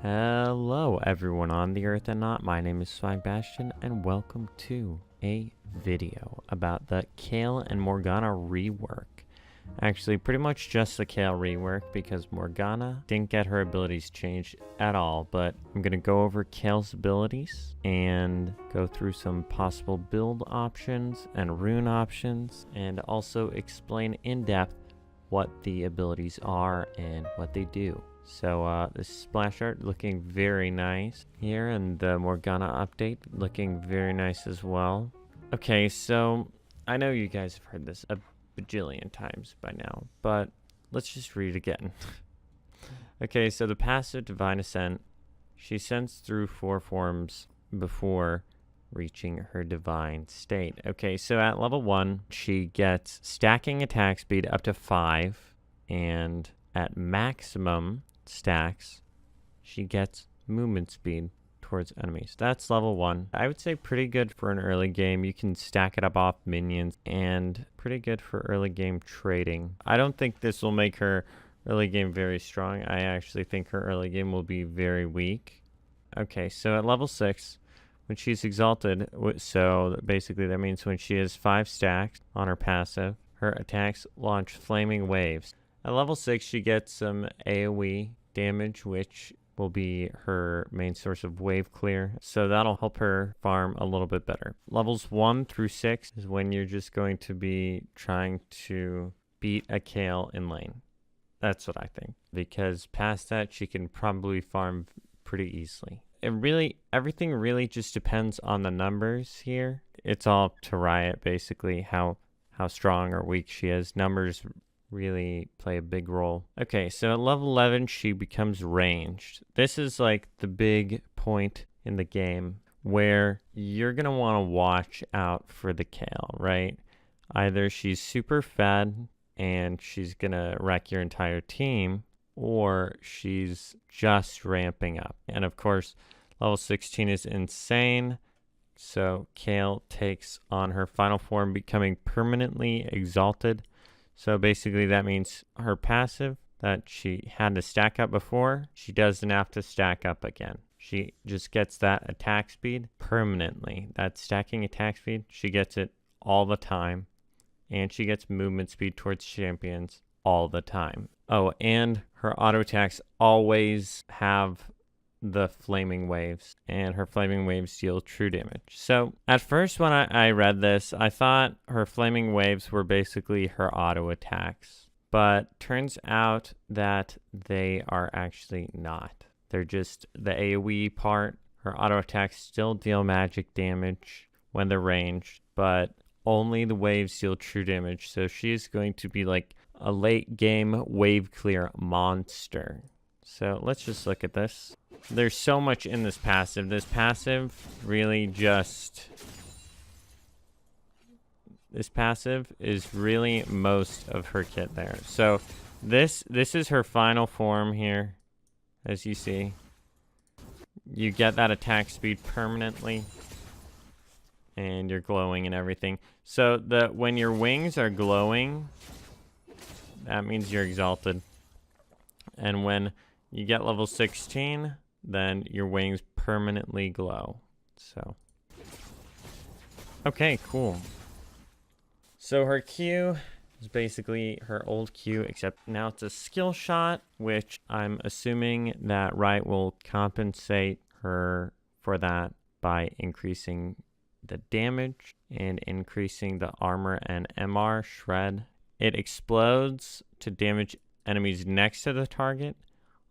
Hello everyone on the earth and not. My name is Swag Bastion and welcome to a video about the Kayle and Morgana rework. Actually, pretty much just the Kayle rework because Morgana didn't get her abilities changed at all, but I'm going to go over Kayle's abilities and go through some possible build options and rune options and also explain in depth what the abilities are and what they do. So this splash art looking very nice here, and the Morgana update looking very nice as well. Okay, so I know you guys have heard this a bajillion times by now, but let's just read it again. Okay, so the passive Divine Ascent, she sends through 4 forms before reaching her divine state. Okay, so at level 1, she gets stacking attack speed up to 5, and at maximum stacks, she gets movement speed towards enemies. That's level 1. I would say pretty good for an early game. You can stack it up off minions, and pretty good for early game trading. I don't think this will make her early game very strong. I actually think her early game will be very weak. Okay, so at level 6, when she's exalted, so basically that means when she has 5 stacks on her passive, her attacks launch flaming waves. At level 6, she gets some AoE damage, which will be her main source of wave clear, so that'll help her farm a little bit better. Levels 1 through 6 is when you're just going to be trying to beat a Kayle in lane. That's what I think, because past that, she can probably farm pretty easily. Everything really just depends on the numbers here. It's all up to Riot, basically, how strong or weak she is. Numbers really play a big role. Okay, so at level 11, she becomes ranged. This is like the big point in the game where you're going to want to watch out for the Kayle, right? Either she's super fed and she's going to wreck your entire team, or she's just ramping up. And of course, level 16 is insane. So Kayle takes on her final form, becoming permanently exalted. So basically that means her passive that she had to stack up before, she doesn't have to stack up again. She just gets that attack speed permanently. That stacking attack speed, she gets it all the time. And she gets movement speed towards champions all the time. Oh, and her auto attacks always have the flaming waves, and her flaming waves deal true damage. So at first when I read this, I thought her flaming waves were basically her auto attacks, but turns out that they are actually not. They're just the AoE part. Her auto attacks still deal magic damage when they're ranged, but only the waves deal true damage. So she's going to be like a late game wave clear monster. So let's just look at this. There's so much in this passive. This passive really just... This passive is really most of her kit there. So this is her final form here, as you see. You get that attack speed permanently, and you're glowing and everything. So when your wings are glowing, that means you're exalted. And when you get level 16, then your wings permanently glow. So, okay, cool. So her Q is basically her old Q, except now it's a skill shot, which I'm assuming that Riot will compensate her for that by increasing the damage and increasing the armor and MR shred. It explodes to damage enemies next to the target.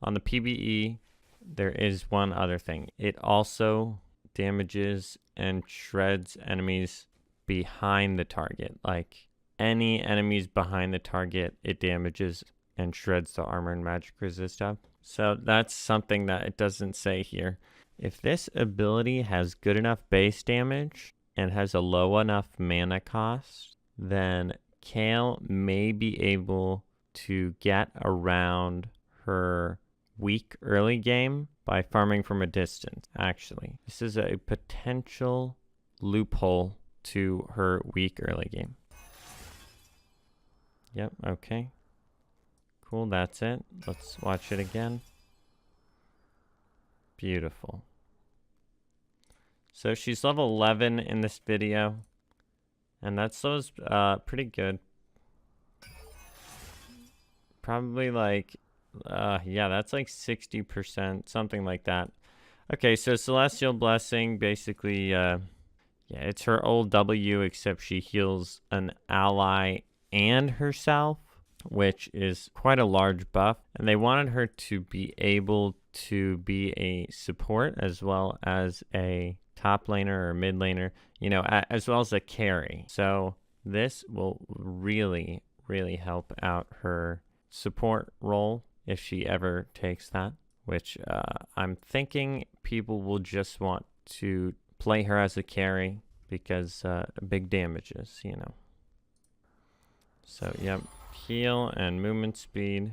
On the PvE, there is one other thing. It also damages and shreds enemies behind the target. Like any enemies behind the target, it damages and shreds the armor and magic resist up. So that's something that it doesn't say here. If this ability has good enough base damage and has a low enough mana cost, then Kayle may be able to get around her weak early game by farming from a distance. Actually, this is a potential loophole to her weak early game. Yep, okay. Cool, that's it. Let's watch it again. Beautiful. So she's level 11 in this video, and that's pretty good. Probably like, yeah, that's like 60%, something like that. Okay, so Celestial Blessing, basically, yeah, it's her old W, except she heals an ally and herself, which is quite a large buff. And they wanted her to be able to be a support as well as a top laner or mid laner, you know, as well as a carry. So this will really, really help out her support role if she ever takes that, which I'm thinking people will just want to play her as a carry because big damages, you know. So, yep, heal and movement speed.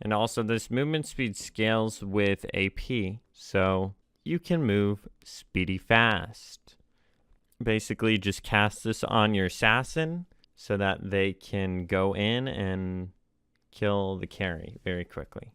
And also this movement speed scales with AP, so you can move speedy fast. Basically, just cast this on your assassin so that they can go in and kill the carry very quickly.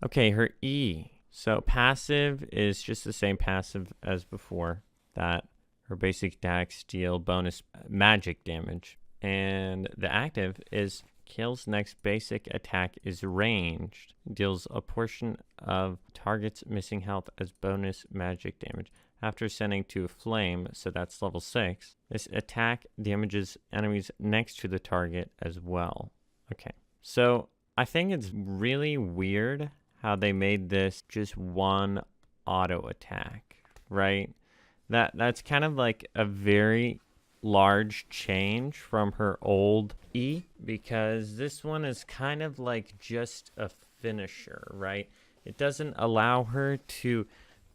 Okay, her E. So passive is just the same passive as before, that her basic attacks deal bonus magic damage. And the active is Kayle's next basic attack is ranged, deals a portion of target's missing health as bonus magic damage. After ascending to a flame, so that's level 6, this attack damages enemies next to the target as well. Okay, so I think it's really weird how they made this just one auto attack, right? That's kind of like a very large change from her old E, because this one is kind of like just a finisher, right? It doesn't allow her to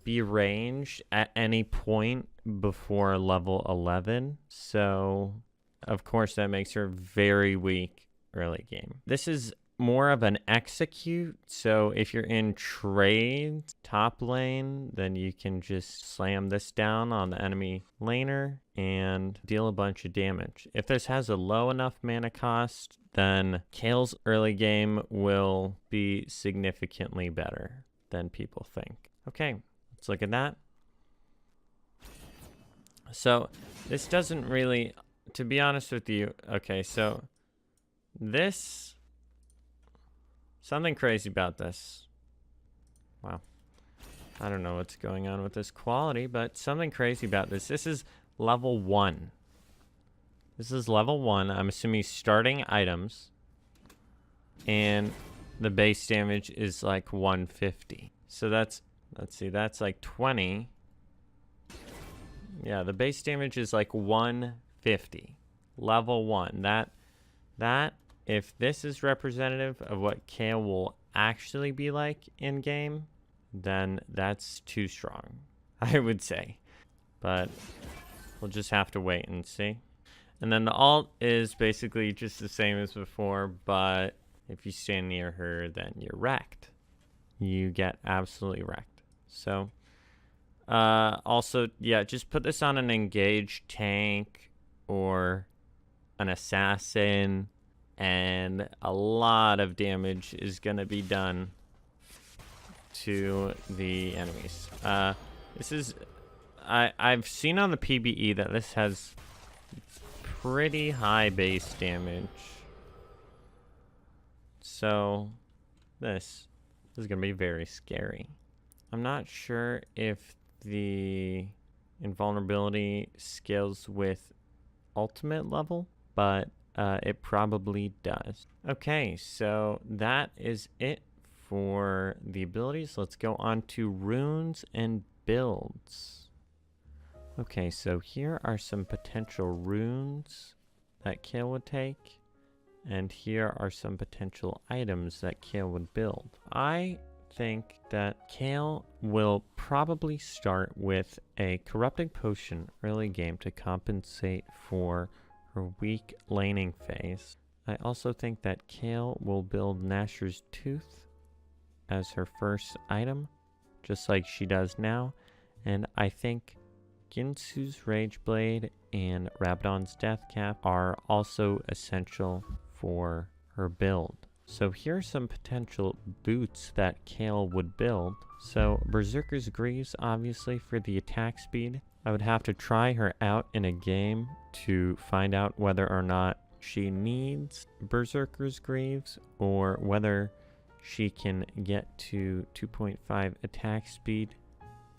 be ranged at any point before level 11, so of course that makes her very weak early game. This is more of an execute, so if you're in trade top lane, then you can just slam this down on the enemy laner and deal a bunch of damage. If this has a low enough mana cost, then Kayle's early game will be significantly better than people think. Okay, let's look at that. So this doesn't really, to be honest with you, okay, so this, something crazy about this. Wow. I don't know what's going on with this quality, but something crazy about this. This is level 1. This is level 1. I'm assuming starting items. And the base damage is like 150. So that's, let's see, that's like 20. Yeah, the base damage is like 150. Level 1. That, if this is representative of what Kayle will actually be like in game, then that's too strong, I would say. But we'll just have to wait and see. And then the alt is basically just the same as before, but if you stand near her, then you're wrecked. You get absolutely wrecked. So, also, yeah, just put this on an engaged tank or an assassin, and a lot of damage is going to be done to the enemies. This is, I've seen on the PBE that this has pretty high base damage. So this is going to be very scary. I'm not sure if the invulnerability scales with ultimate level, but it probably does. Okay, so that is it for the abilities. Let's go on to runes and builds. Okay, so here are some potential runes that Kayle would take, and here are some potential items that Kayle would build. I think that Kayle will probably start with a corrupting potion early game to compensate for her weak laning phase. I also think that Kayle will build Nashor's Tooth as her first item, just like she does now, and I think Ginsu's Rage Blade and Rabadon's Death Cap are also essential for her build. So here are some potential boots that Kayle would build. So Berserker's Greaves, obviously, for the attack speed. I would have to try her out in a game to find out whether or not she needs Berserker's Greaves or whether she can get to 2.5 attack speed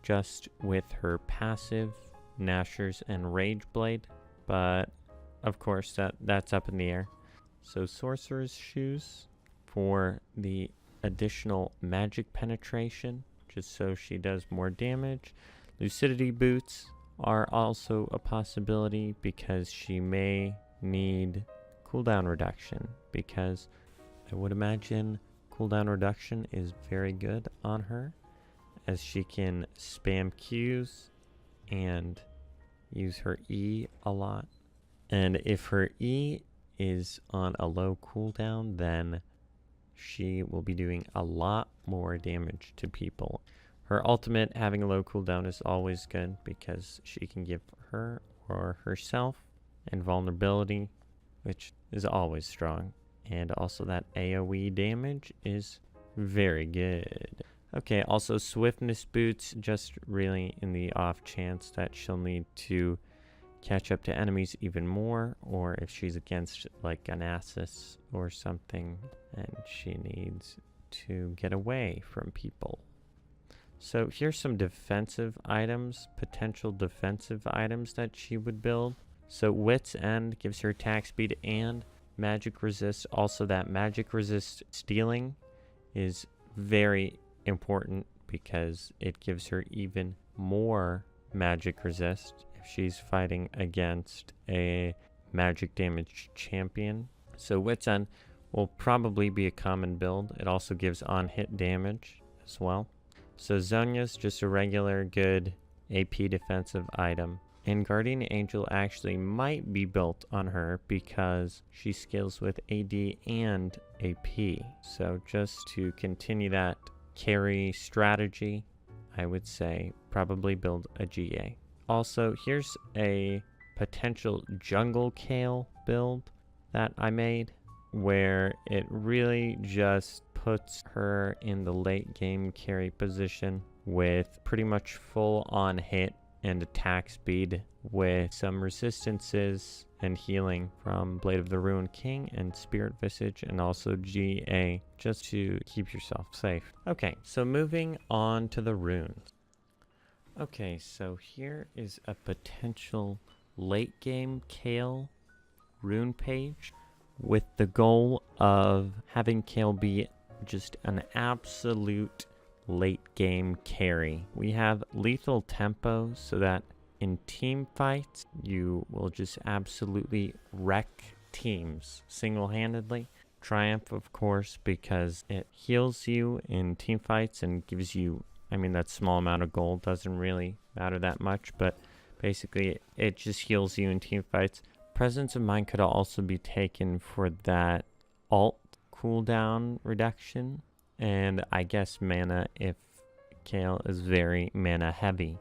just with her passive, Nashers and Rage Blade. But of course that's up in the air. So Sorcerer's Shoes for the additional magic penetration, just so she does more damage. Lucidity Boots are also a possibility because she may need cooldown reduction, because I would imagine cooldown reduction is very good on her, as she can spam Qs and use her E a lot. And if her E is on a low cooldown, then she will be doing a lot more damage to people. Her ultimate having a low cooldown is always good because she can give her or herself invulnerability, which is always strong. And also that AoE damage is very good. Okay, also Swiftness Boots, just really in the off chance that she'll need to catch up to enemies even more, or if she's against like an Assus or something and she needs to get away from people. So here's some defensive items, potential defensive items that she would build. So Wit's End gives her attack speed and magic resist. Also that magic resist stealing is very important because it gives her even more magic resist if she's fighting against a magic damage champion. So Wit's End will probably be a common build. It also gives on hit damage as well. So Zonya's just a regular good AP defensive item. And Guardian Angel actually might be built on her because she scales with AD and AP. So just to continue that carry strategy, I would say probably build a GA. Also, here's a potential jungle Kayle build that I made, where it really just puts her in the late game carry position with pretty much full on hit and attack speed, with some resistances and healing from Blade of the Ruined King and Spirit Visage, and also GA, just to keep yourself safe. Okay, so moving on to the runes. Okay, so here is a potential late game Kayle rune page with the goal of having Kayle be just an absolute late game carry. We have lethal tempo so that in team fights you will just absolutely wreck teams single-handedly. Triumph, of course, because it heals you in team fights and gives you, I mean, that small amount of gold doesn't really matter that much, but basically it just heals you in team fights. Presence of Mind could also be taken for that alt cooldown reduction, and I guess mana if Kayle is very mana heavy.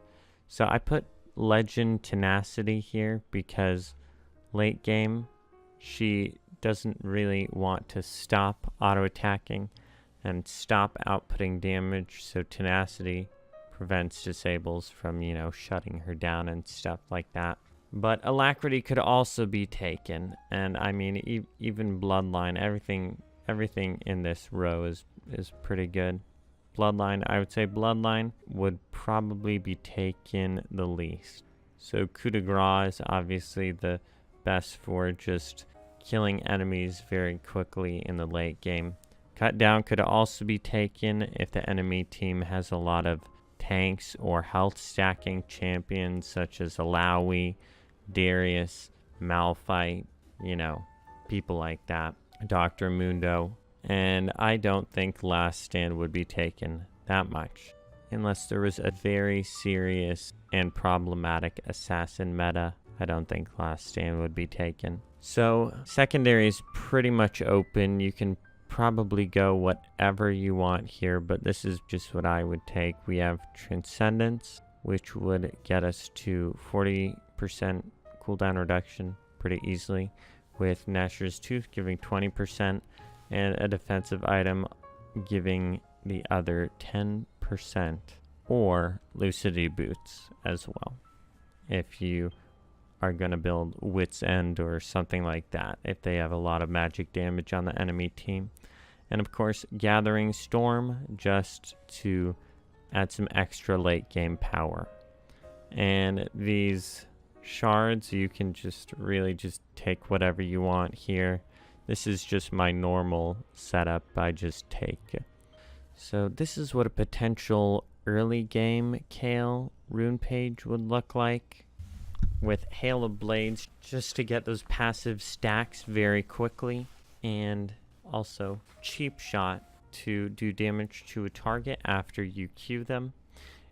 So I put Legend Tenacity here because late game she doesn't really want to stop auto attacking and stop outputting damage, so Tenacity prevents disables from, you know, shutting her down and stuff like that. But Alacrity could also be taken, and I mean even Bloodline, everything in this row is pretty good. Bloodline, I would say Bloodline would probably be taken the least. So Coup de Grace is obviously the best for just killing enemies very quickly in the late game. Cut Down could also be taken if the enemy team has a lot of tanks or health stacking champions such as Alawi, Darius, Malphite, you know, people like that. Dr. Mundo. And I don't think Last Stand would be taken that much unless there was a very serious and problematic assassin meta. I don't think Last Stand would be taken. So secondary is pretty much open. You can probably go whatever you want here, but this is just what I would take. We have Transcendence, which would get us to 40% cooldown reduction pretty easily, with Nashor's Tooth giving 20%. and a defensive item giving the other 10%, or lucidity boots as well if you are going to build Wit's End or something like that, if they have a lot of magic damage on the enemy team. And of course, Gathering Storm, just to add some extra late game power. And these shards, you can just really just take whatever you want here. This is just my normal setup. I just take. So this is what a potential early game Kayle rune page would look like, with Hail of Blades just to get those passive stacks very quickly, and also Cheap Shot to do damage to a target after you Q them.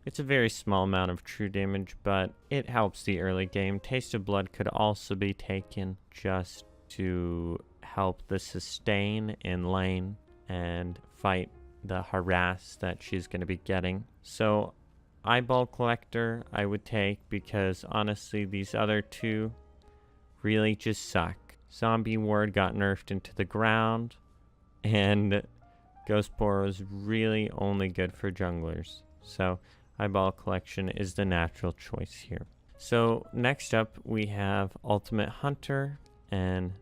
It's a very small amount of true damage, but it helps the early game. Taste of Blood could also be taken just to help the sustain in lane and fight the harass that she's going to be getting. So Eyeball Collector I would take, because honestly these other two really just suck. Zombie Ward got nerfed into the ground, and Ghost Boar is really only good for junglers. So Eyeball Collection is the natural choice here. So next up we have Ultimate Hunter, and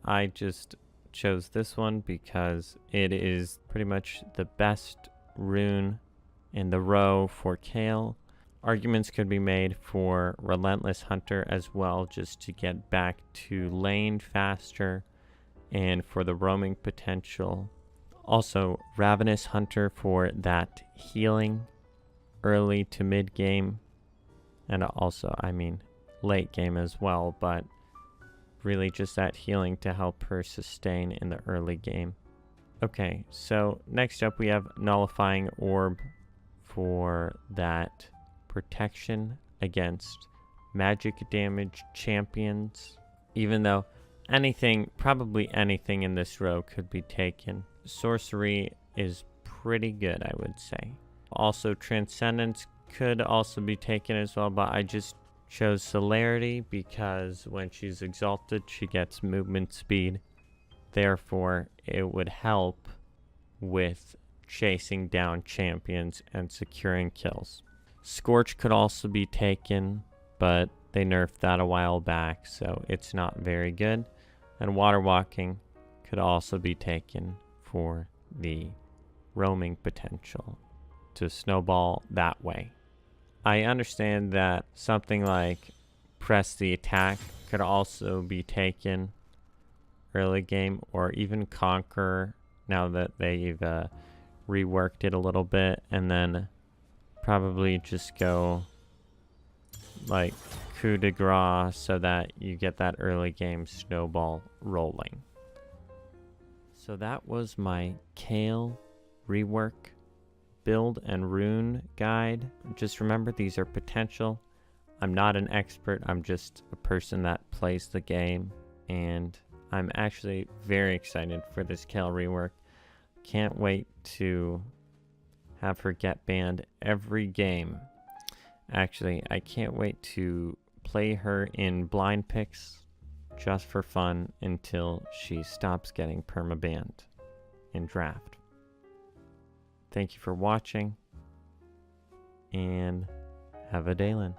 I just chose this one because it is pretty much the best rune in the row for Kayle. Arguments could be made for Relentless Hunter as well, just to get back to lane faster and for the roaming potential. Also, Ravenous Hunter for that healing early to mid game, and also, I mean, late game as well, but really just that healing to help her sustain in the early game. Okay, so next up we have Nullifying Orb for that protection against magic damage champions, even though probably anything in this row could be taken. Sorcery is pretty good, I would say. Also, Transcendence could also be taken as well, but I just chose Celerity because when she's exalted, she gets movement speed. Therefore, it would help with chasing down champions and securing kills. Scorch could also be taken, but they nerfed that a while back, so it's not very good. And Water Walking could also be taken for the roaming potential to snowball that way. I understand that something like Press the Attack could also be taken early game, or even Conquer now that they've reworked it a little bit, and then probably just go like Coup de Grace so that you get that early game snowball rolling. So that was my Kayle Rework build and rune guide. Just remember, these are potential. I'm not an expert, I'm just a person that plays the game, and I'm actually very excited for this Kayle rework. Can't wait to have her get banned every game. Actually, I can't wait to play her in blind picks just for fun until she stops getting permabanned in draft. Thank you for watching, and have a day, Lynn.